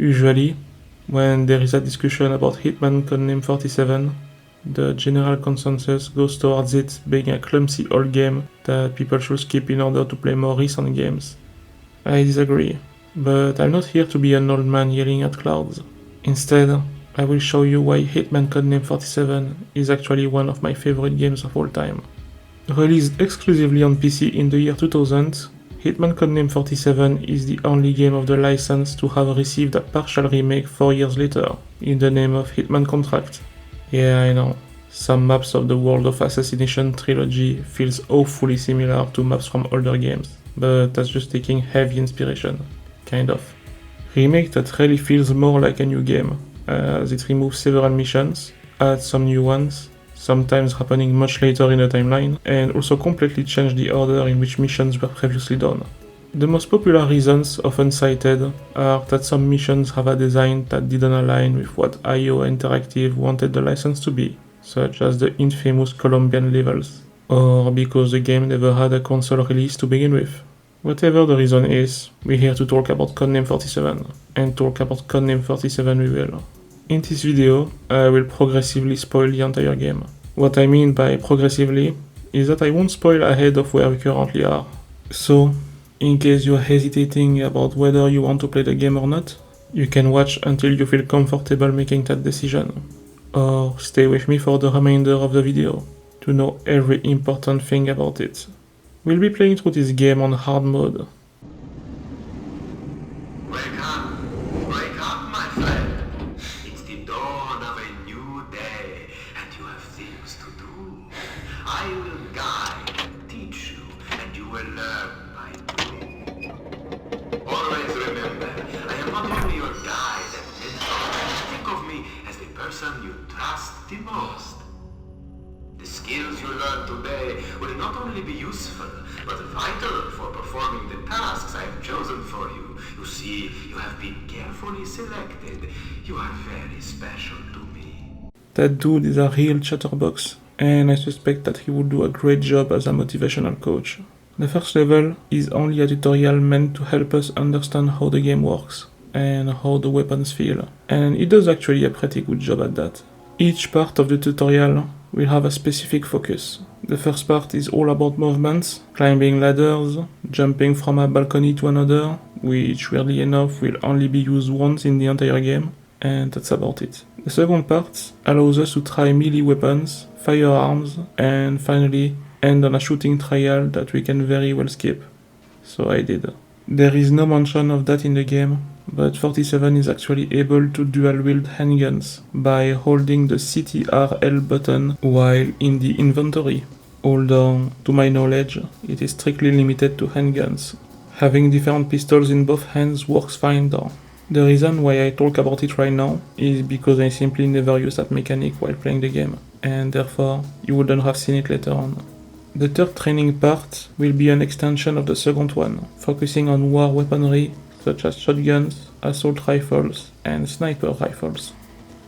Usually, when there is a discussion about Hitman Codename 47, the general consensus goes towards it being a clumsy old game that people should skip in order to play more recent games. I disagree, but I'm not here to be an old man yelling at clouds. Instead, I will show you why Hitman Codename 47 is actually one of my favorite games of all time. Released exclusively on PC in the year 2000, Hitman Codename 47 is the only game of the license to have received a partial remake 4 years later, in the name of Hitman Contract. Yeah, I know, some maps of the World of Assassination trilogy feels awfully similar to maps from older games, but that's just taking heavy inspiration, kind of. Remake that really feels more like a new game, as it removes several missions, adds some new ones, sometimes happening much later in the timeline, and also completely changed the order in which missions were previously done. The most popular reasons, often cited, are that some missions have a design that didn't align with what IO Interactive wanted the license to be, such as the infamous Colombian levels, or because the game never had a console release to begin with. Whatever the reason is, we're here to talk about Codename 47, and talk about Codename 47 we will. In this video, I will progressively spoil the entire game. What I mean by progressively is that I won't spoil ahead of where we currently are. So, in case you're hesitating about whether you want to play the game or not, you can watch until you feel comfortable making that decision. Or stay with me for the remainder of the video, to know every important thing about it. We'll be playing through this game on hard mode. Wake up, my friend. It's the dawn of a new day, and you have things to do. I will guide and teach you, and you will learn by doing. Always remember, I am not only your guide and mentor. Think of me as the person you trust the most. The skills you learn today will not only be useful, but vital for performing the tasks I have chosen for you. You see, you have been carefully selected. You are very special to me. That dude is a real chatterbox, and I suspect that he will do a great job as a motivational coach. The first level is only a tutorial meant to help us understand how the game works, and how the weapons feel, and it does actually a pretty good job at that. Each part of the tutorial will have a specific focus. The first part is all about movements, climbing ladders, jumping from a balcony to another, which weirdly enough will only be used once in the entire game, and that's about it. The second part allows us to try melee weapons, firearms, and finally end on a shooting trial that we can very well skip. So I did. There is no mention of that in the game, but 47 is actually able to dual-wield handguns by holding the CTRL button while in the inventory. Although, to my knowledge, it is strictly limited to handguns. Having different pistols in both hands works fine though. The reason why I talk about it right now is because I simply never used that mechanic while playing the game, and therefore you wouldn't have seen it later on. The third training part will be an extension of the second one, focusing on war weaponry such as shotguns, assault rifles, and sniper rifles.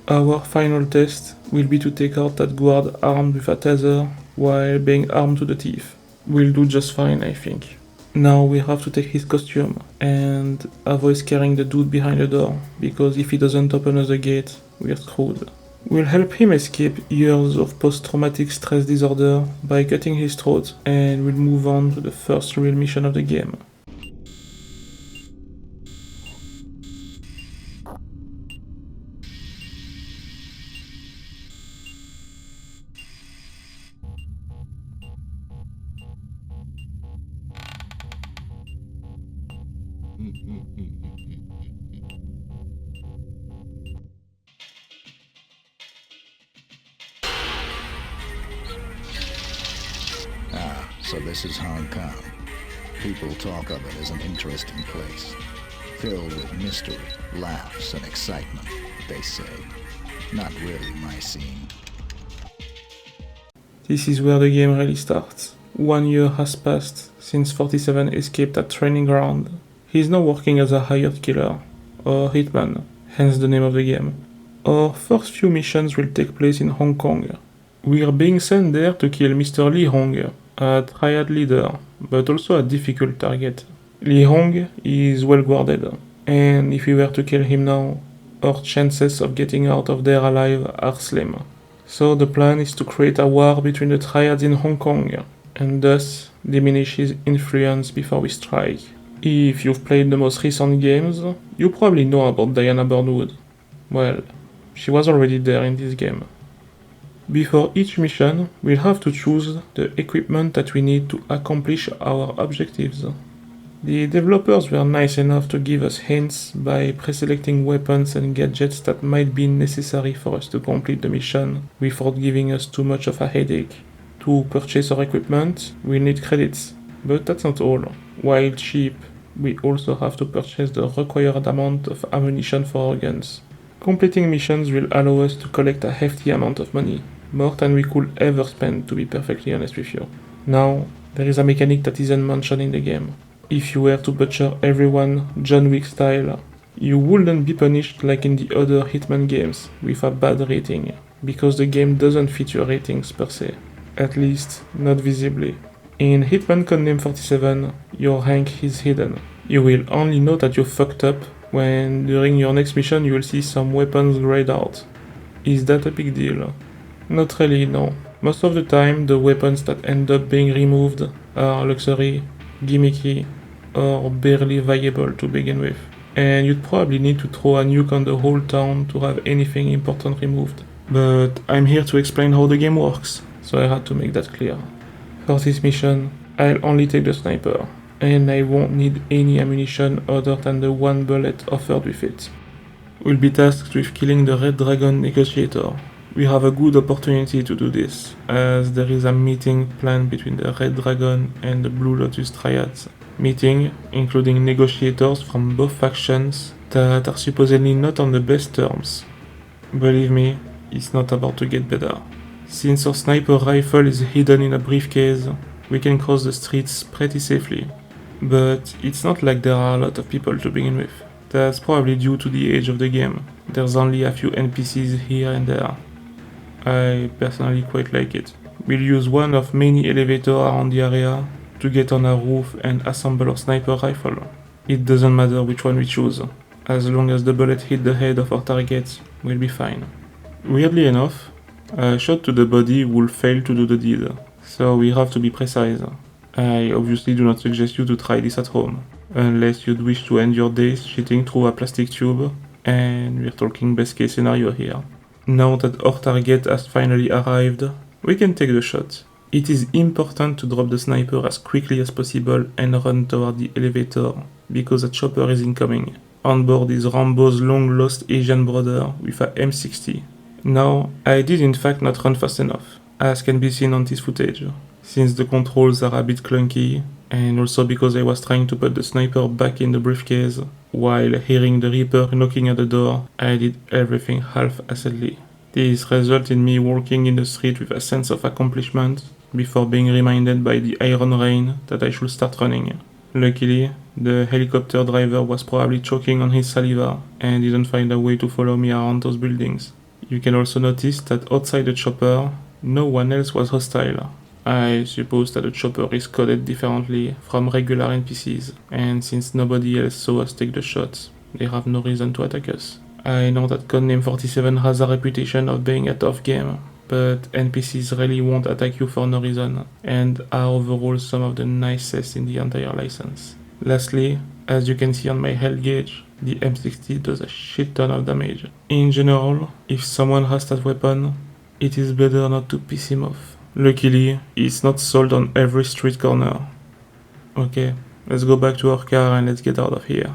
Our final test will be to take out that guard armed with a taser while being armed to the teeth. We'll do just fine, I think. Now we have to take his costume and avoid scaring the dude behind the door, because if he doesn't open us the gate, we're screwed. We'll help him escape years of post-traumatic stress disorder by cutting his throat, and we'll move on to the first real mission of the game. So this is Hong Kong. People talk of it as an interesting place, filled with mystery, laughs, and excitement, they say. Not really my scene. This is where the game really starts. 1 year has passed since 47 escaped that training ground. He's now working as a hired killer, or Hitman, hence the name of the game. Our first few missions will take place in Hong Kong. We are being sent there to kill Mr. Lee Hong, a Triad leader, but also a difficult target. Lee Hong is well guarded. and if we were to kill him now, our chances of getting out of there alive are slim. So the plan is to create a war between the Triads in Hong Kong, and thus diminish his influence before we strike. If you've played the most recent games, you probably know about Diana Burnwood. Well, she was already there in this game. Before each mission, we'll have to choose the equipment that we need to accomplish our objectives. The developers were nice enough to give us hints by preselecting weapons and gadgets that might be necessary for us to complete the mission without giving us too much of a headache. To purchase our equipment, we'll need credits, but that's not all. While cheap, we also have to purchase the required amount of ammunition for our guns. Completing missions will allow us to collect a hefty amount of money, more than we could ever spend, to be perfectly honest with you. Now, there is a mechanic that isn't mentioned in the game. If you were to butcher everyone John Wick style, you wouldn't be punished like in the other Hitman games with a bad rating, because the game doesn't feature ratings per se, at least not visibly. In Hitman Codename 47, your rank is hidden. You will only know that you fucked up when during your next mission you will see some weapons grayed out. Is that a big deal? Not really, no. Most of the time the weapons that end up being removed are luxury, gimmicky, or barely viable to begin with, and you'd probably need to throw a nuke on the whole town to have anything important removed. But I'm here to explain how the game works, so I had to make that clear. For this mission, I'll only take the sniper, and I won't need any ammunition other than the one bullet offered with it. We'll be tasked with killing the Red Dragon negotiator. We have a good opportunity to do this, as there is a meeting planned between the Red Dragon and the Blue Lotus Triads. Meeting including negotiators from both factions that are supposedly not on the best terms. Believe me, it's not about to get better. Since our sniper rifle is hidden in a briefcase, we can cross the streets pretty safely. But it's not like there are a lot of people to begin with. That's probably due to the age of the game. There's only a few NPCs here and there. I personally quite like it. We'll use one of many elevators around the area to get on a roof and assemble our sniper rifle. It doesn't matter which one we choose. As long as the bullet hit the head of our target, we'll be fine. Weirdly enough, a shot to the body will fail to do the deed, so we have to be precise. I obviously do not suggest you to try this at home, unless you'd wish to end your days shitting through a plastic tube, and we're talking best case scenario here. Now that our target has finally arrived, we can take the shot. It is important to drop the sniper as quickly as possible and run toward the elevator, because a chopper is incoming. On board is Rambo's long-lost Asian brother with a M60. Now, I did in fact not run fast enough, as can be seen on this footage, since the controls are a bit clunky, and also because I was trying to put the sniper back in the briefcase, while hearing the Reaper knocking at the door, I did everything half-assedly. This resulted in me walking in the street with a sense of accomplishment, before being reminded by the Iron Rain that I should start running. Luckily, the helicopter driver was probably choking on his saliva and didn't find a way to follow me around those buildings. You can also notice that outside the chopper, no one else was hostile. I suppose that the chopper is coded differently from regular NPCs, and since nobody else saw us take the shot, they have no reason to attack us. I know that Codename 47 has a reputation of being a tough game, but NPCs really won't attack you for no reason, and are overall some of the nicest in the entire license. Lastly, as you can see on my health gauge, the M60 does a shit ton of damage. In general, if someone has that weapon, it is better not to piss him off. Luckily, it's not sold on every street corner. Okay, let's go back to our car and let's get out of here.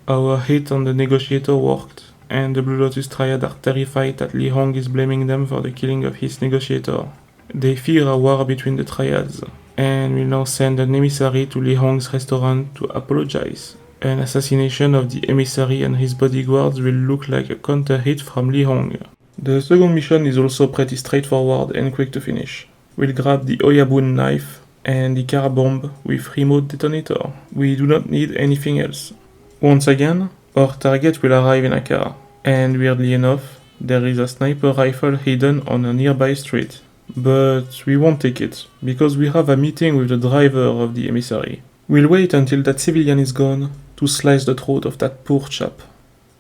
Our hit on the negotiator worked, and the Blue Lotus Triad are terrified that Lee Hong is blaming them for the killing of his negotiator. They fear a war between the Triads, and will now send an emissary to Lee Hong's restaurant to apologize. An assassination of the emissary and his bodyguards will look like a counter hit from Lee Hong. The second mission is also pretty straightforward and quick to finish. We'll grab the Oyabun knife and the car bomb with remote detonator. We do not need anything else. Once again, our target will arrive in a car, and weirdly enough, there is a sniper rifle hidden on a nearby street. But we won't take it, because we have a meeting with the driver of the emissary. We'll wait until that civilian is gone to slice the throat of that poor chap.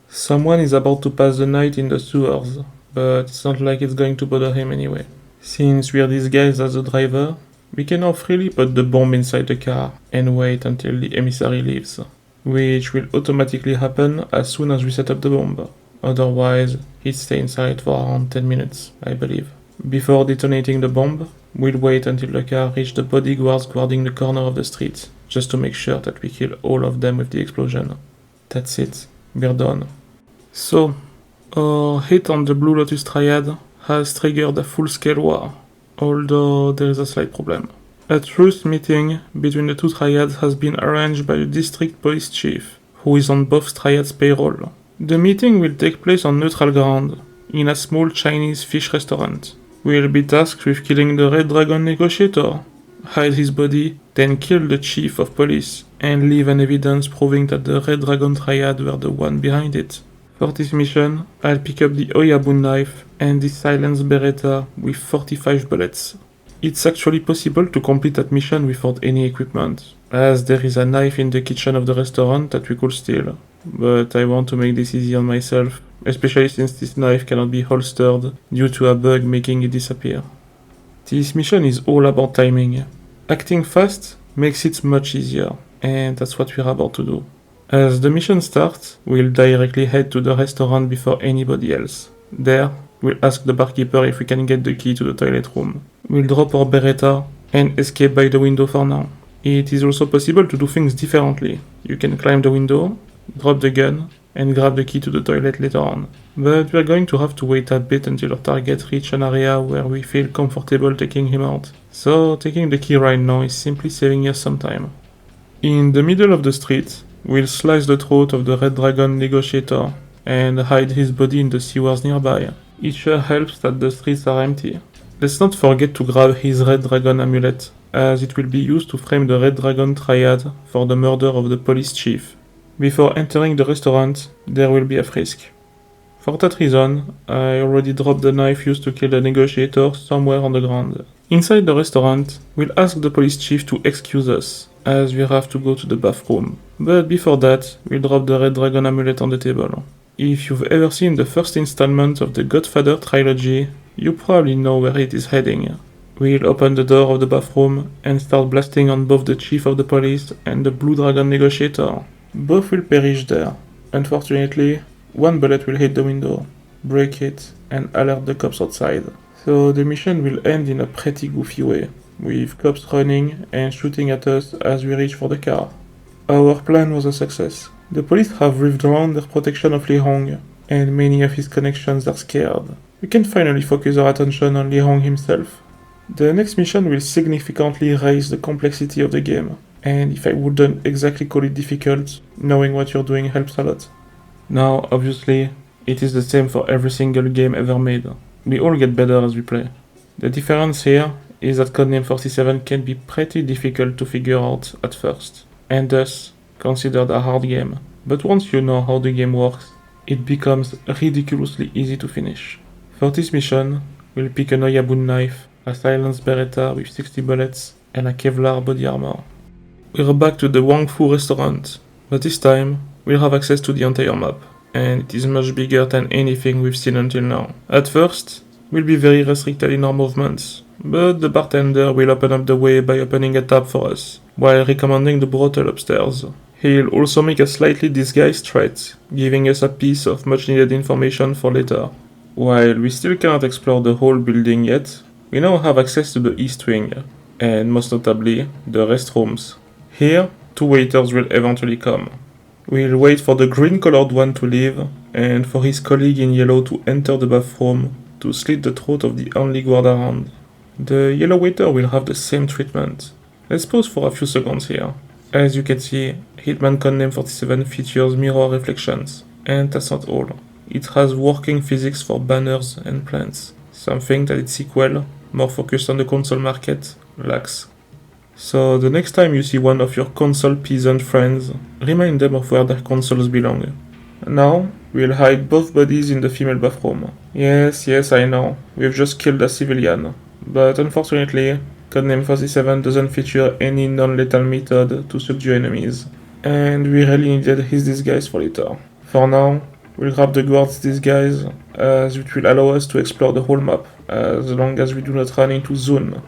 Someone is about to pass the night in the sewers, but it's not like it's going to bother him anyway. Since we are disguised as the driver, we can now freely put the bomb inside the car and wait until the emissary leaves, which will automatically happen as soon as we set up the bomb. Otherwise, he'd stay inside for around 10 minutes, I believe. Before detonating the bomb, we'll wait until the car reaches the bodyguards guarding the corner of the street, just to make sure that we kill all of them with the explosion. That's it, we're done. So, our hit on the Blue Lotus Triad has triggered a full-scale war, although there is a slight problem. A truce meeting between the two triads has been arranged by the district police chief, who is on both triads' payroll. The meeting will take place on neutral ground, in a small Chinese fish restaurant. We'll be tasked with killing the Red Dragon negotiator, hide his body, then kill the chief of police, and leave an evidence proving that the Red Dragon Triad were the one behind it. For this mission, I'll pick up the Oyabun knife and the silenced Beretta with 45 bullets. It's actually possible to complete that mission without any equipment, as there is a knife in the kitchen of the restaurant that we could steal. But I want to make this easy on myself, especially since this knife cannot be holstered due to a bug making it disappear. This mission is all about timing. Acting fast makes it much easier, and that's what we're about to do. As the mission starts, we'll directly head to the restaurant before anybody else. There, we'll ask the barkeeper if we can get the key to the toilet room. We'll drop our Beretta and escape by the window for now. It is also possible to do things differently. You can climb the window, drop the gun, and grab the key to the toilet later on. But we're going to have to wait a bit until our target reaches an area where we feel comfortable taking him out. So taking the key right now is simply saving us some time. In the middle of the street, we'll slice the throat of the Red Dragon negotiator and hide his body in the sewers nearby. It sure helps that the streets are empty. Let's not forget to grab his Red Dragon amulet, as it will be used to frame the Red Dragon Triad for the murder of the police chief. Before entering the restaurant, there will be a frisk. For that reason, I already dropped the knife used to kill the negotiator somewhere on the ground. Inside the restaurant, we'll ask the police chief to excuse us, as we have to go to the bathroom. But before that, we'll drop the Red Dragon amulet on the table. If you've ever seen the first installment of the Godfather trilogy, you probably know where it is heading. We'll open the door of the bathroom and start blasting on both the chief of the police and the Blue Dragon negotiator. Both will perish there. Unfortunately, one bullet will hit the window, break it, and alert the cops outside. So the mission will end in a pretty goofy way, with cops running and shooting at us as we reach for the car. Our plan was a success. The police have withdrawn their protection of Lee Hong, and many of his connections are scared. We can finally focus our attention on Lee Hong himself. The next mission will significantly raise the complexity of the game, and if I wouldn't exactly call it difficult, knowing what you're doing helps a lot. Now, obviously, it is the same for every single game ever made. We all get better as we play. The difference here is that Codename 47 can be pretty difficult to figure out at first, and thus considered a hard game. But once you know how the game works, it becomes ridiculously easy to finish. For this mission, we'll pick an Oyabun knife, a silenced Beretta with 60 bullets, and a Kevlar body armor. We're back to the Wang restaurant, but this time, we'll have access to the entire map, and it is much bigger than anything we've seen until now. At first, we'll be very restricted in our movements, but the bartender will open up the way by opening a tab for us, while recommending the brothel upstairs. He'll also make a slightly disguised threat, giving us a piece of much needed information for later. While we still cannot explore the whole building yet, we now have access to the east wing, and most notably, the restrooms. Here, two waiters will eventually come. We'll wait for the green-colored one to leave, and for his colleague in yellow to enter the bathroom to slit the throat of the only guard around. The yellow waiter will have the same treatment. Let's pause for a few seconds here. As you can see, Hitman Codename 47 features mirror reflections, and that's not all. It has working physics for banners and plants, something that its sequel, more focused on the console market, lacks. So the next time you see one of your console peasant friends, remind them of where their consoles belong. Now, we'll hide both bodies in the female bathroom. Yes, I know, we've just killed a civilian. But unfortunately, Codename 47 doesn't feature any non-lethal method to subdue enemies. and we really needed his disguise for later. For now, we'll grab the guard's disguise, as it will allow us to explore the whole map, as long as we do not run into Zun.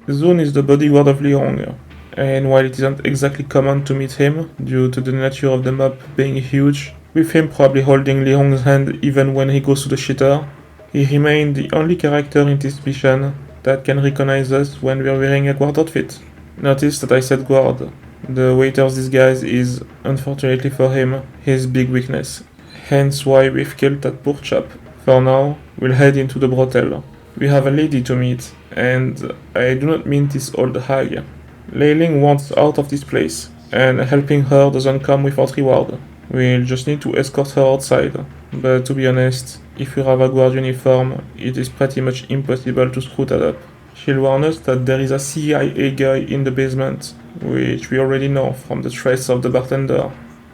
Zun is the bodyguard of Lee Hong, and while it isn't exactly common to meet him, due to the nature of the map being huge, with him probably holding Lee Hong's hand even when he goes to the shitter, he remained the only character in this mission that can recognize us when we're wearing a guard outfit. Notice that I said guard. The waiter's disguise is, unfortunately for him, his big weakness. Hence why we've killed that poor chap. For now, we'll head into the brothel. We have a lady to meet, and I do not mean this old hag. Lei Ling wants out of this place, and helping her doesn't come without reward. We'll just need to escort her outside, but to be honest, if we have a guard uniform, it is pretty much impossible to screw that up. She'll warn us that there is a CIA guy in the basement, which we already know from the trace of the bartender.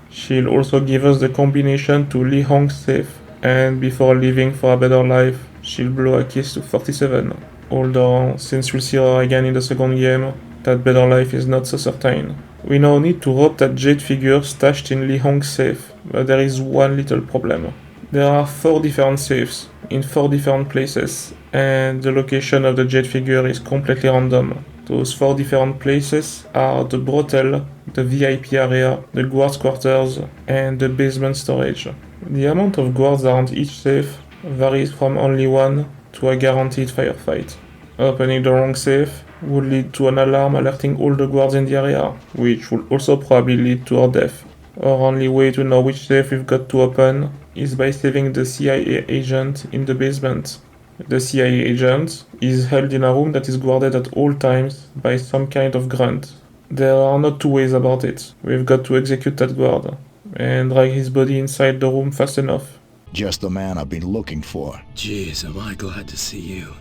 She'll also give us the combination to Lee Hong's safe, and before leaving for a better life, she'll blow a kiss to 47. Although, since we'll see her again in the second game, that better life is not so certain. We now need to rob that jade figure stashed in Lee Hong's safe, but there is one little problem. There are 4 different safes, in 4 different places, and the location of the jade figure is completely random. Those 4 different places are the brothel, the VIP area, the guards' quarters, and the basement storage. The amount of guards around each safe varies from only 1 to a guaranteed firefight. Opening the wrong safe would lead to an alarm alerting all the guards in the area, which would also probably lead to our death. Our only way to know which safe we've got to open is by saving the CIA agent in the basement. The CIA agent is held in a room that is guarded at all times by some kind of grunt. There are no 2 ways about it. We've got to execute that guard, and drag his body inside the room fast enough. Just the man I've been looking for. Jeez, am I glad to see you.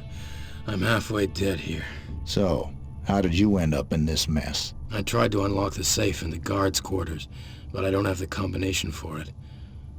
I'm halfway dead here. So, how did you end up in this mess? I tried to unlock the safe in the guards' quarters, but I don't have the combination for it.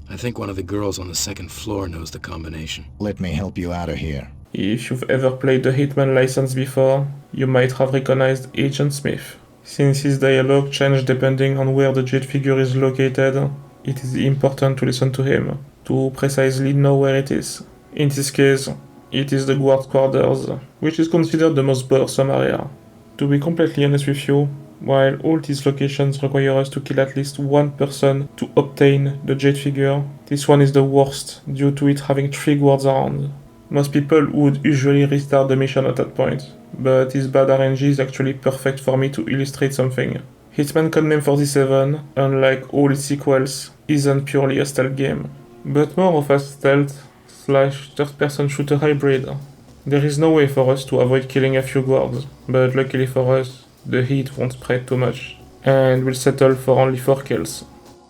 I think one of the girls on the 2nd floor knows the combination. Let me help you out of here. If you've ever played the Hitman license before, you might have recognized Agent Smith. Since his dialogue changed depending on where the jade figure is located, it is important to listen to him, to precisely know where it is. In this case, it is the guard's quarters, which is considered the most bothersome area. To be completely honest with you, while all these locations require us to kill at least 1 person to obtain the jade figure, this one is the worst due to it having 3 guards around. Most people would usually restart the mission at that point, but his bad RNG is actually perfect for me to illustrate something. Hitman Codename 47, unlike all its sequels, isn't purely a stealth game, but more of a stealth / third-person shooter hybrid. There is no way for us to avoid killing a few guards, but luckily for us, the heat won't spread too much, and we'll settle for only 4 kills.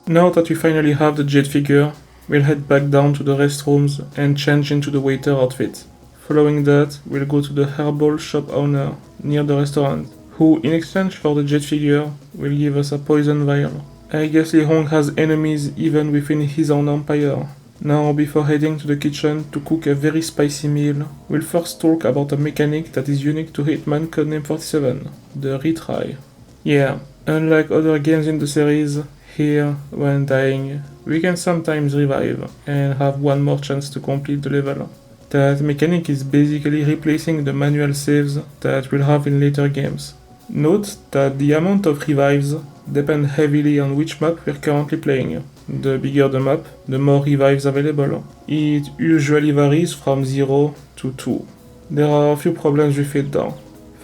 Now that we finally have the jade figure, we'll head back down to the restrooms and change into the waiter outfit. Following that, we'll go to the herbal shop owner near the restaurant, who in exchange for the jade figure will give us a poison vial. I guess Lee Hong has enemies even within his own empire. Now, before heading to the kitchen to cook a very spicy meal, we'll first talk about a mechanic that is unique to Hitman Codename 47, the retry. Yeah, unlike other games in the series, here, when dying, we can sometimes revive and have one more chance to complete the level. That mechanic is basically replacing the manual saves that we'll have in later games. Note that the amount of revives depend heavily on which map we're currently playing. The bigger the map, the more revives available. It usually varies from 0 to 2. There are a few problems with it though.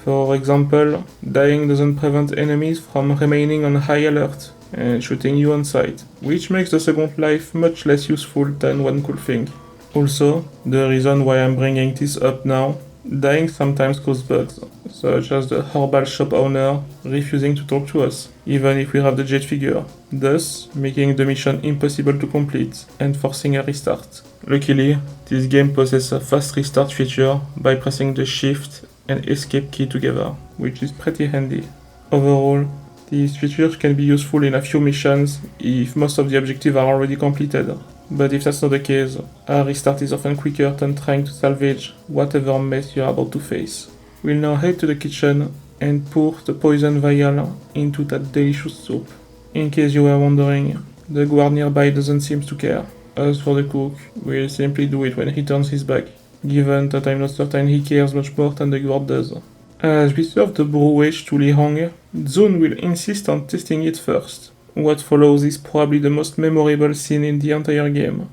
For example, dying doesn't prevent enemies from remaining on high alert and shooting you on sight, which makes the second life much less useful than one could think. Also, the reason why I'm bringing this up now, dying sometimes causes bugs, such as the herbal shop owner refusing to talk to us, even if we have the jade figure, thus making the mission impossible to complete and forcing a restart. Luckily, this game possesses a fast restart feature by pressing the shift and escape key together, which is pretty handy. Overall, these features can be useful in a few missions if most of the objectives are already completed. But if that's not the case, a restart is often quicker than trying to salvage whatever mess you're about to face. We'll now head to the kitchen and pour the poison vial into that delicious soup. In case you were wondering, the guard nearby doesn't seem to care. As for the cook, we'll simply do it when he turns his back, given that I'm not certain he cares much more than the guard does. As we serve the brewage to Lee Hong, Zun will insist on testing it first. What follows is probably the most memorable scene in the entire game.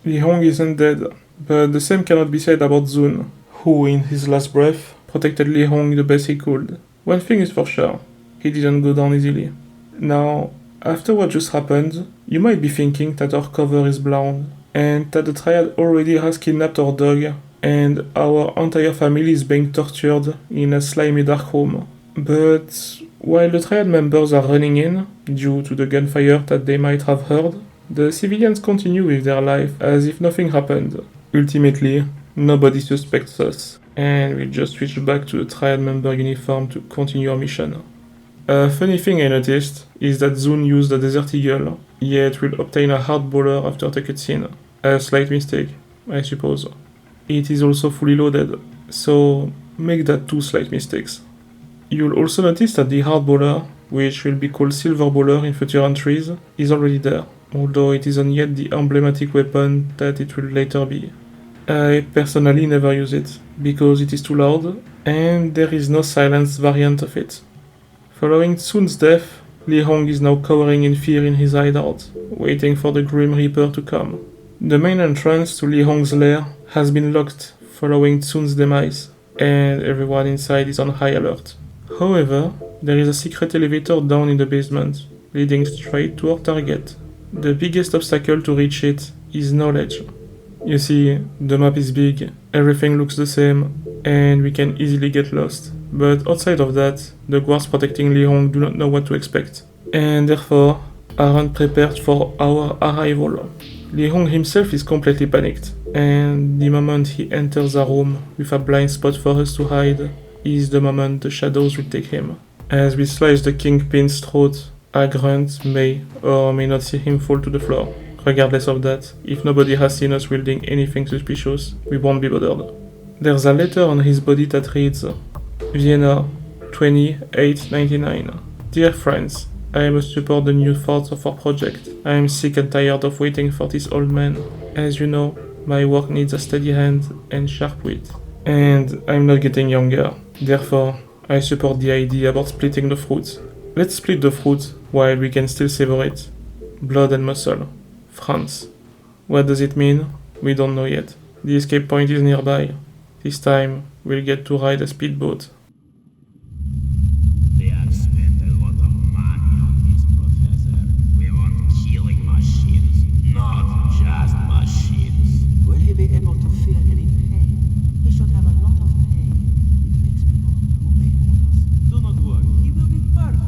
Lee Hong isn't dead, but the same cannot be said about Zun, who, in his last breath, protected Lee Hong the best he could. One thing is for sure, he didn't go down easily. Now, after what just happened, you might be thinking that our cover is blown, and that the Triad already has kidnapped our dog, and our entire family is being tortured in a slimy dark room. But while the Triad members are running in, due to the gunfire that they might have heard, the civilians continue with their life as if nothing happened. Ultimately, nobody suspects us, and we just switch back to the Triad member uniform to continue our mission. A funny thing I noticed is that Zun used a Desert Eagle, yet will obtain a hard bowler after the cutscene. A slight mistake, I suppose. It is also fully loaded, so make that 2 slight mistakes. You'll also notice that the hard bowler, which will be called Silver Bowler in future entries, is already there, although it isn't yet the emblematic weapon that it will later be. I personally never use it, because it is too loud, and there is no silenced variant of it. Following Tsun's death, Lee Hong is now cowering in fear in his hideout, waiting for the Grim Reaper to come. The main entrance to Lee Hong's lair has been locked following Tsun's demise, and everyone inside is on high alert. However, there is a secret elevator down in the basement, leading straight to our target. The biggest obstacle to reach it is knowledge. You see, the map is big, everything looks the same, and we can easily get lost. But outside of that, the guards protecting Lee Hong do not know what to expect, and therefore aren't prepared for our arrival. Lee Hong himself is completely panicked, and the moment he enters a room with a blind spot for us to hide is the moment the shadows will take him. As we slice the kingpin's throat, a grunt may or may not see him fall to the floor. Regardless of that, if nobody has seen us wielding anything suspicious, we won't be bothered. There's a letter on his body that reads, Vienna, 2899. Dear friends, I must support the new thoughts of our project. I am sick and tired of waiting for this old man. As you know, my work needs a steady hand and sharp wit. And I'm not getting younger. Therefore, I support the idea about splitting the fruit. Let's split the fruit while we can still savor it. Blood and muscle. France. What does it mean? We don't know yet. The escape point is nearby. This time, we'll get to ride a speedboat. They have spent a lot of money on this, Professor. We want killing machines, not just machines. Will he be able to feel any pain? He should have a lot of pain. It makes people obey orders. Do not worry, he will be perfect.